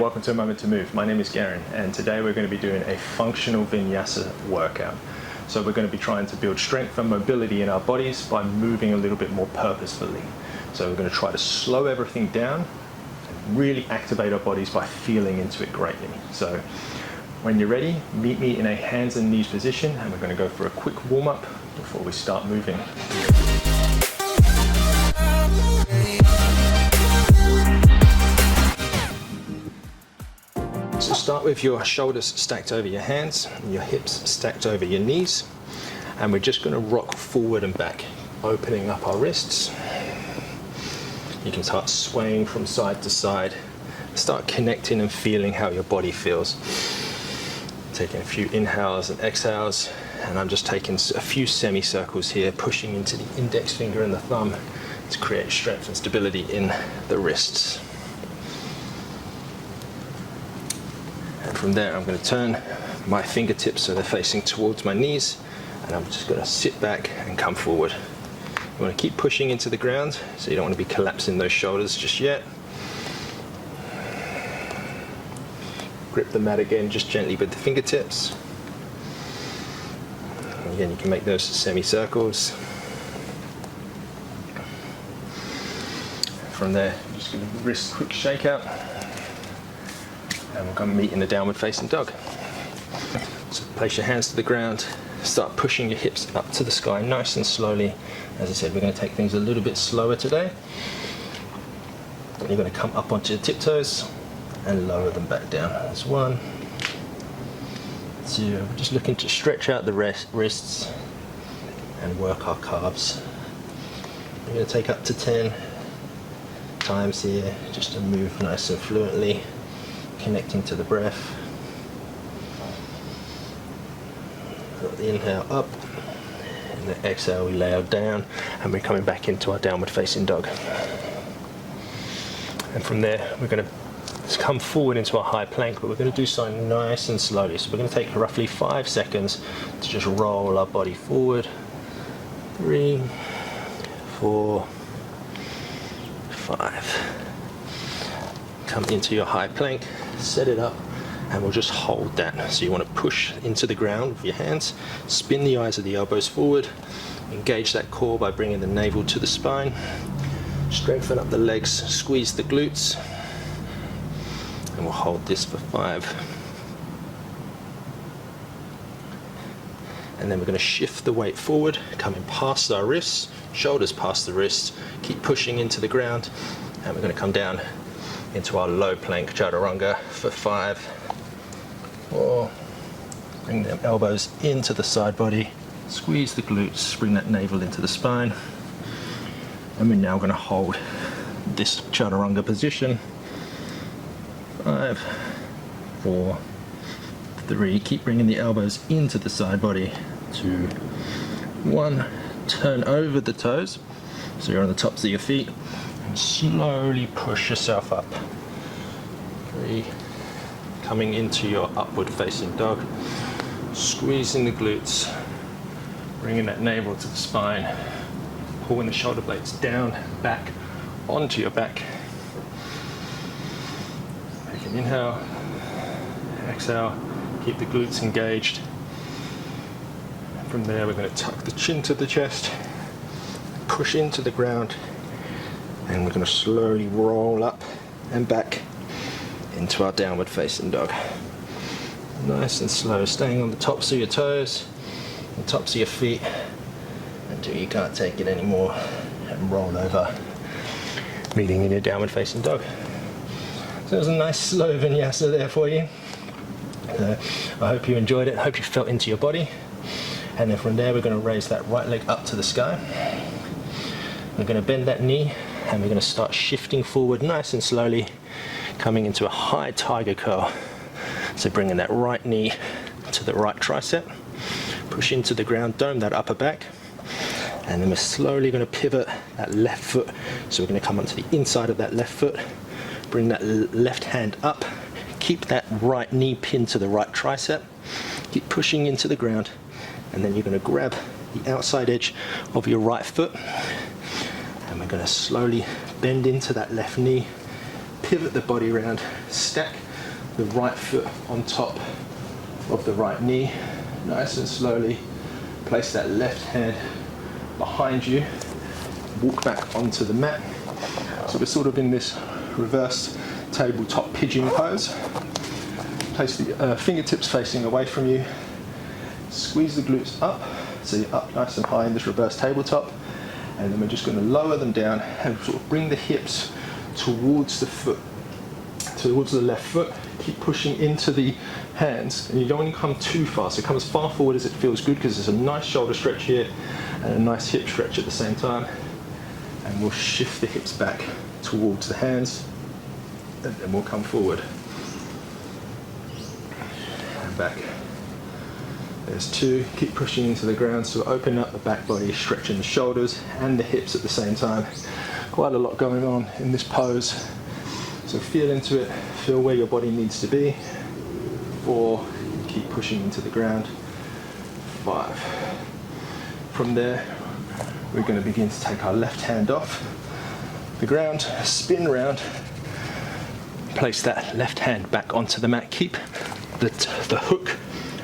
welcome to A Moment to Move. My name is Garen, and today we're going to be doing a functional vinyasa workout. So we're going to be trying to build strength and mobility in our bodies by moving a little bit more purposefully. So we're going to try to slow everything down and really activate our bodies by feeling into it greatly. So when you're ready, meet me in a hands and knees position, and we're going to go for a quick warm-up before we start moving. So start with your shoulders stacked over your hands and your hips stacked over your knees, and we're just going to rock forward and back, opening up our wrists. You can start swaying from side to side, start connecting and feeling how your body feels. Taking a few inhales and exhales, and I'm just taking a few semicircles here, pushing into the index finger and the thumb to create strength and stability in the wrists. And from there, I'm going to turn my fingertips so they're facing towards my knees, and I'm just going to sit back and come forward. You want to keep pushing into the ground, so you don't want to be collapsing those shoulders just yet. Grip the mat again, just gently with the fingertips. Again, you can make those semicircles. From there, just give the wrist a quick shake out, and we're going to meet in the downward facing dog. So place your hands to the ground, start pushing your hips up to the sky nice and slowly. As I said, we're going to take things a little bit slower today. You're going to come up onto your tiptoes and lower them back down. That's 1, 2. We're just looking to stretch out the wrists and work our calves. We're going to take up to 10 times here, just to move nice and fluently, connecting to the breath. Got the inhale up, and the exhale we lay out down, and we're coming back into our downward facing dog. And from there, we're going to come forward into our high plank, but we're going to do so nice and slowly. So we're going to take roughly 5 seconds to just roll our body forward. 3, 4, 5. Come into your high plank, set it up, and we'll just hold that. So you want to push into the ground with your hands, spin the eyes of the elbows forward, engage that core by bringing the navel to the spine, strengthen up the legs, squeeze the glutes, and we'll hold this for 5. And then we're going to shift the weight forward, coming past our wrists, shoulders past the wrists, keep pushing into the ground, and we're going to come down into our low plank chaturanga for 5, 4, bring the elbows into the side body, squeeze the glutes, bring that navel into the spine, and we're now going to hold this chaturanga position. 5, 4, 3, keep bringing the elbows into the side body. 2, 1, turn over the toes so you're on the tops of your feet, and slowly push yourself up. 3, coming into your upward facing dog, squeezing the glutes, bringing that navel to the spine, pulling the shoulder blades down, back, onto your back. Take an inhale, exhale, keep the glutes engaged. From there, we're going to tuck the chin to the chest, push into the ground, and we're going to slowly roll up and back into our downward facing dog. Nice and slow, staying on the tops of your toes, the tops of your feet, until you can't take it anymore, and roll over, meeting in your downward facing dog. So it was a nice slow vinyasa there for you. I hope you enjoyed it, I hope you felt into your body. And then from there, we're going to raise that right leg up to the sky. We're going to bend that knee, and we're going to start shifting forward nice and slowly, coming into a high tiger curl. So bringing that right knee to the right tricep, push into the ground, dome that upper back, and then we're slowly going to pivot that left foot. So we're going to come onto the inside of that left foot, bring that left hand up, keep that right knee pinned to the right tricep, keep pushing into the ground, and then you're going to grab the outside edge of your right foot, and we're going to slowly bend into that left knee, pivot the body around, stack the right foot on top of the right knee. Nice and slowly place that left hand behind you. Walk back onto the mat. So we're sort of in this reverse tabletop pigeon pose. Place the fingertips facing away from you. Squeeze the glutes up, so you're up nice and high in this reverse tabletop. And then we're just going to lower them down and sort of bring the hips towards the foot, towards the left foot. Keep pushing into the hands, and you don't want to come too far, so come as far forward as it feels good, because there's a nice shoulder stretch here and a nice hip stretch at the same time. And we'll shift the hips back towards the hands, and then we'll come forward and back. There's two. Keep pushing into the ground, so open up the back body, stretching the shoulders and the hips at the same time. Quite a lot going on in this pose, so feel into it, feel where your body needs to be. 4, keep pushing into the ground. 5. From there, we're going to begin to take our left hand off the ground, spin round, place that left hand back onto the mat. Keep the hook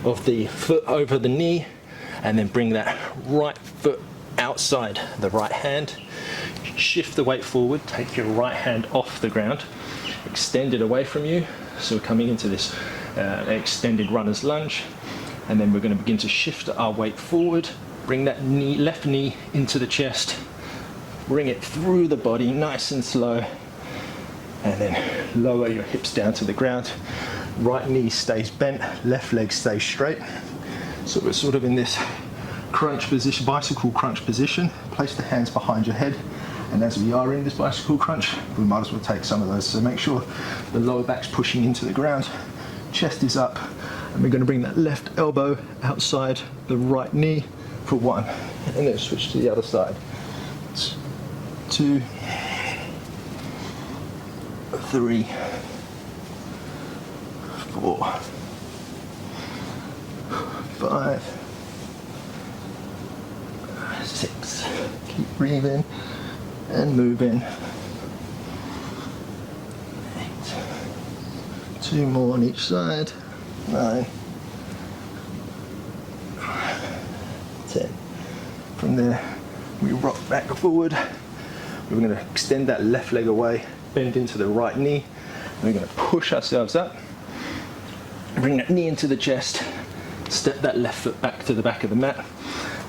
of the foot over the knee, and then bring that right foot outside the right hand. Shift the weight forward, take your right hand off the ground, extend it away from you. So we're coming into this extended runner's lunge, and then we're going to begin to shift our weight forward. Bring that left knee into the chest, bring it through the body nice and slow, and then lower your hips down to the ground. Right knee stays bent, left leg stays straight. So we're sort of in this crunch position, bicycle crunch position. Place the hands behind your head, and as we are in this bicycle crunch, we might as well take some of those. So make sure the lower back's pushing into the ground, chest is up, and we're going to bring that left elbow outside the right knee for 1, and then switch to the other side. 2, 3, 4, 5, 6. Keep breathing and moving. 8. 2 more on each side. 9. 10. From there, we rock back forward. We're going to extend that left leg away, bend into the right knee, and we're going to push ourselves up. Bring that knee into the chest, step that left foot back to the back of the mat,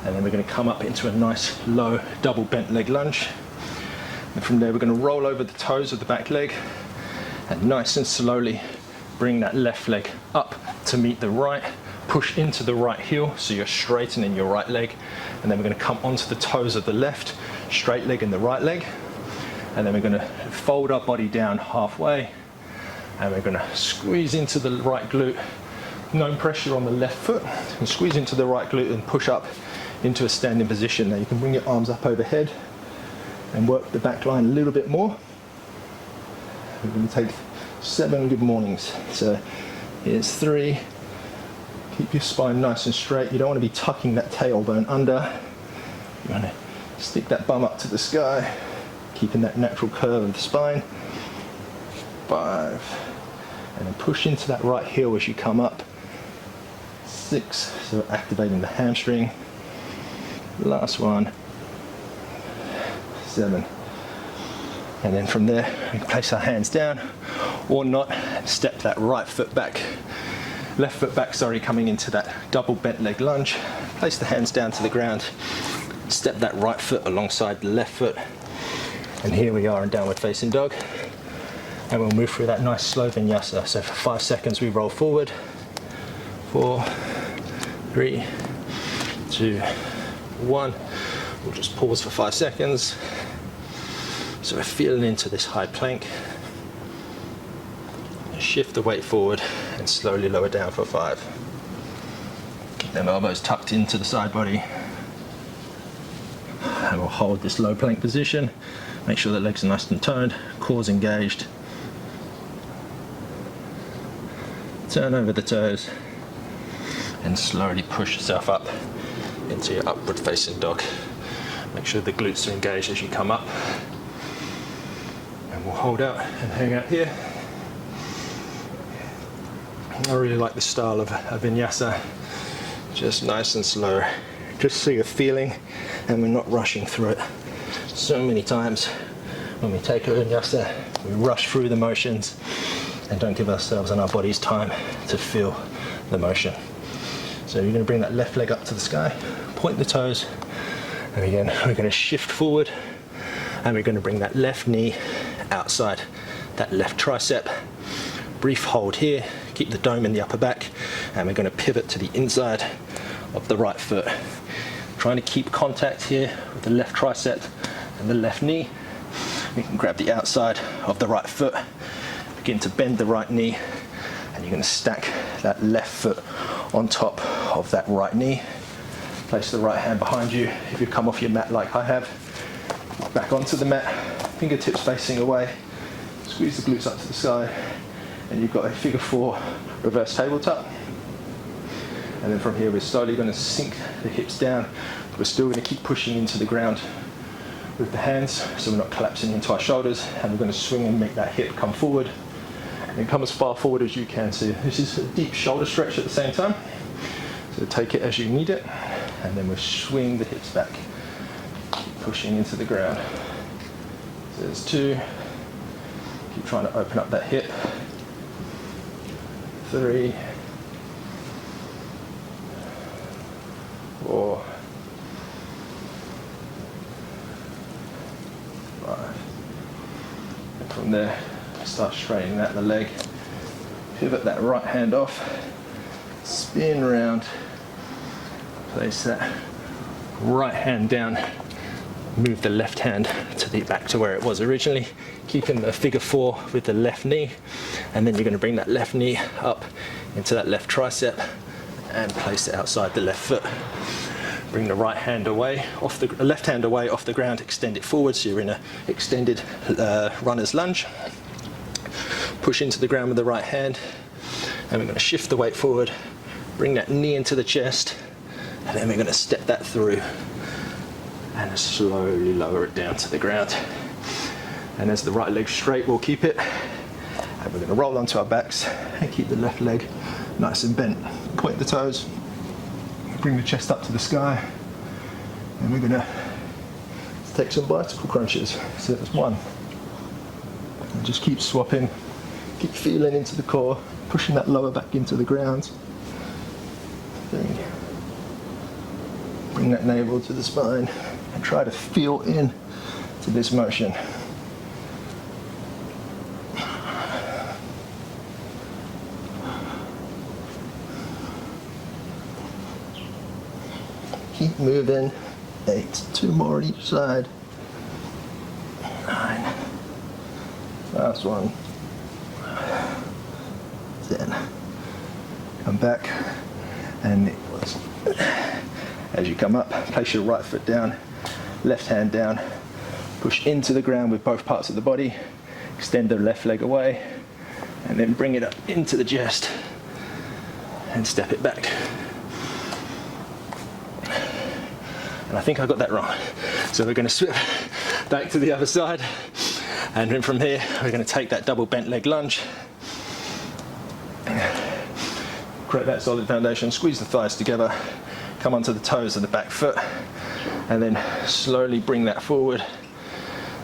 and then we're going to come up into a nice low double bent leg lunge. And from there, we're going to roll over the toes of the back leg, and nice and slowly bring that left leg up to meet the right. Push into the right heel, so you're straightening your right leg, and then we're going to come onto the toes of the left, straight leg and the right leg, and then we're going to fold our body down halfway, and we're going to squeeze into the right glute. No pressure on the left foot, and squeeze into the right glute and push up into a standing position. Now you can bring your arms up overhead and work the back line a little bit more. We're going to take 7 good mornings. So here's 3. Keep your spine nice and straight. You don't want to be tucking that tailbone under. You want to stick that bum up to the sky, keeping that natural curve of the spine. 5. And then push into that right heel as you come up. 6. So activating the hamstring. Last one. 7. And then from there, we can place our hands down or not, step that right foot back. Left foot back, sorry, coming into that double bent leg lunge. Place the hands down to the ground. Step that right foot alongside the left foot. And here we are in downward facing dog. And we'll move through that nice slow vinyasa. So for 5 seconds, we roll forward. 4, 3, 2, 1. We'll just pause for 5 seconds. So we're feeling into this high plank. Shift the weight forward and slowly lower down for 5. Keep them elbows tucked into the side body. And we'll hold this low plank position. Make sure the legs are nice and toned, core's engaged. Turn over the toes and slowly push yourself up into your upward facing dog. Make sure the glutes are engaged as you come up. And we'll hold out and hang out here. I really like this style of vinyasa, just nice and slow, just so you're feeling and we're not rushing through it. So many times when we take a vinyasa, we rush through the motions and don't give ourselves and our bodies time to feel the motion. So you're going to bring that left leg up to the sky, point the toes, and again we're going to shift forward and we're going to bring that left knee outside that left tricep. Brief hold here, keep the dome in the upper back, and we're going to pivot to the inside of the right foot. Trying to keep contact here with the left tricep and the left knee. You can grab the outside of the right foot, begin to bend the right knee, and you're going to stack that left foot on top of that right knee. Place the right hand behind you. If you come off your mat like I have, back onto the mat, fingertips facing away, squeeze the glutes up to the side, and you've got a figure 4 reverse tabletop. And then from here we're slowly going to sink the hips down. We're still going to keep pushing into the ground with the hands so we're not collapsing into our shoulders, and we're going to swing and make that hip come forward and come as far forward as you can. So this is a deep shoulder stretch at the same time, so take it as you need it, and then we'll swing the hips back, keep pushing into the ground. So there's 2, keep trying to open up that hip, 3, 4, 5. And from there, start straightening out the leg. Pivot that right hand off, spin around, place that right hand down, move the left hand to the back to where it was originally, keeping the figure 4 with the left knee, and then you're going to bring that left knee up into that left tricep and place it outside the left foot. Bring the right hand away off the left hand away off the ground, extend it forward so you're in an extended runner's lunge. Push into the ground with the right hand, and we're going to shift the weight forward, bring that knee into the chest, and then we're going to step that through and slowly lower it down to the ground. And as the right leg straight, we'll keep it, and we're going to roll onto our backs and keep the left leg nice and bent. Point the toes, bring the chest up to the sky, and we're going to take some bicycle crunches. So that's 1, and just keep swapping, keep feeling into the core, pushing that lower back into the ground. 3, bring that navel to the spine and try to feel in to this motion. Keep moving. 8, 2 more on each side. 9, last one. 10. Come back, and it was. As you come up, place your right foot down, left hand down, push into the ground with both parts of the body, extend the left leg away, and then bring it up into the chest and step it back. And I think I got that wrong. So we're going to swip back to the other side, and then from here we're going to take that double bent leg lunge, create that solid foundation, squeeze the thighs together, come onto the toes of the back foot, and then slowly bring that forward,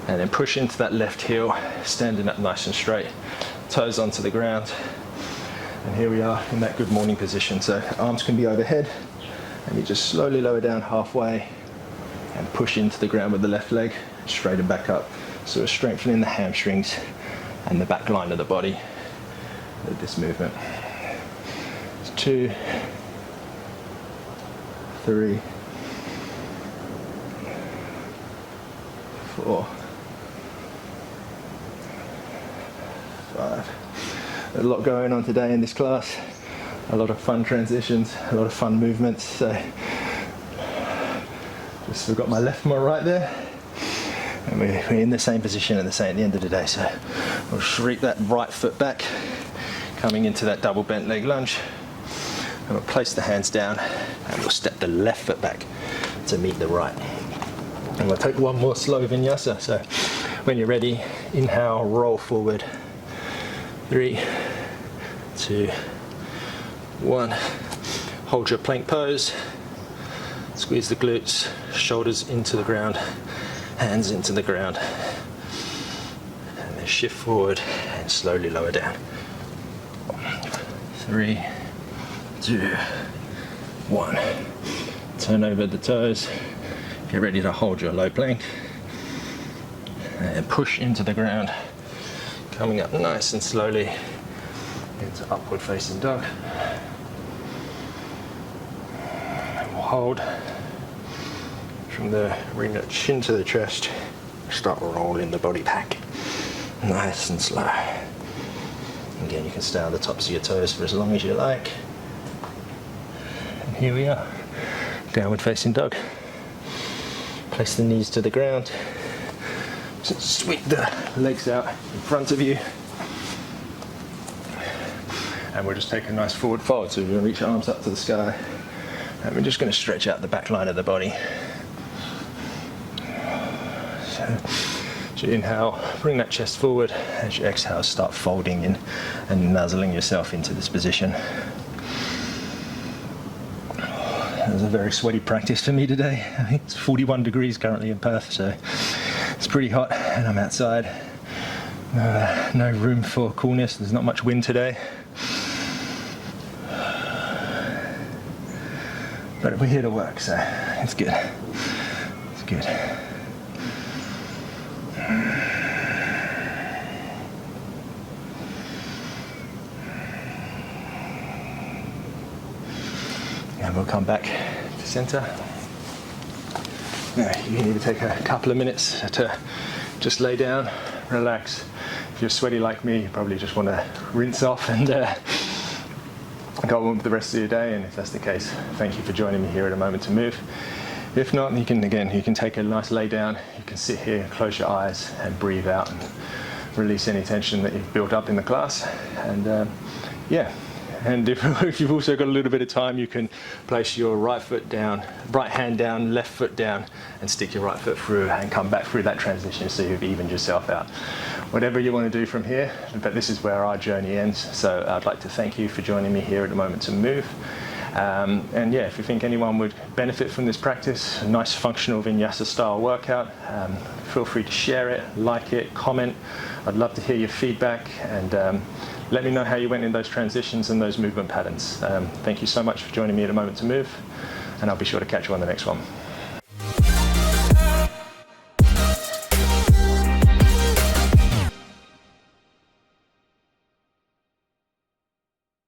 and then push into that left heel, standing up nice and straight, toes onto the ground. And here we are in that good morning position. So arms can be overhead, and you just slowly lower down halfway and push into the ground with the left leg, straighten back up. So we're strengthening the hamstrings and the back line of the body with this movement. 2, 3, 4, 5. There's a lot going on today in this class. A lot of fun transitions, a lot of fun movements. So just forgot my left and my right there. And we're in the same position at the end of the day. So we'll sweep that right foot back, coming into that double bent leg lunge. And we'll place the hands down, and we'll step the left foot back to meet the right. And we'll take one more slow vinyasa. So when you're ready, inhale, roll forward. 3, 2, 1. Hold your plank pose. Squeeze the glutes, shoulders into the ground, hands into the ground. And then shift forward and slowly lower down. 3, 2, 1. Turn over the toes. Get ready to hold your low plank. And push into the ground. Coming up nice and slowly into upward facing dog. And we'll hold from there, bring that chin to the chest. Start rolling the body back. Nice and slow. Again, you can stay on the tops of your toes for as long as you like. And here we are, downward facing dog. Place the knees to the ground. Sweep the legs out in front of you. And we'll just take a nice forward fold. So you're going to reach your arms up to the sky. And we're just going to stretch out the back line of the body. So as you inhale, bring that chest forward. As you exhale, start folding in and nuzzling yourself into this position. It was a very sweaty practice for me today. I think it's 41 degrees currently in Perth, so it's pretty hot and I'm outside. No room for coolness. There's not much wind today. But we're here to work, so it's good. It's good. And we'll come back to center. Now, you need to take a couple of minutes to just lay down, relax. If you're sweaty like me, you probably just want to rinse off and go on with the rest of your day. And if that's the case, thank you for joining me here at A Moment to Move. If not, you can take a nice lay down. You can sit here, close your eyes and breathe out and release any tension that you've built up in the class. And yeah. And if you've also got a little bit of time, you can place your right foot down, right hand down, left foot down, and stick your right foot through and come back through that transition so you've evened yourself out. Whatever you want to do from here, but this is where our journey ends. So I'd like to thank you for joining me here at A Moment to Move. And yeah, if you think anyone would benefit from this practice, a nice functional Vinyasa style workout, feel free to share it, like it, comment. I'd love to hear your feedback and let me know how you went in those transitions and those movement patterns. Thank you so much for joining me at A Moment to Move, and I'll be sure to catch you on the next one.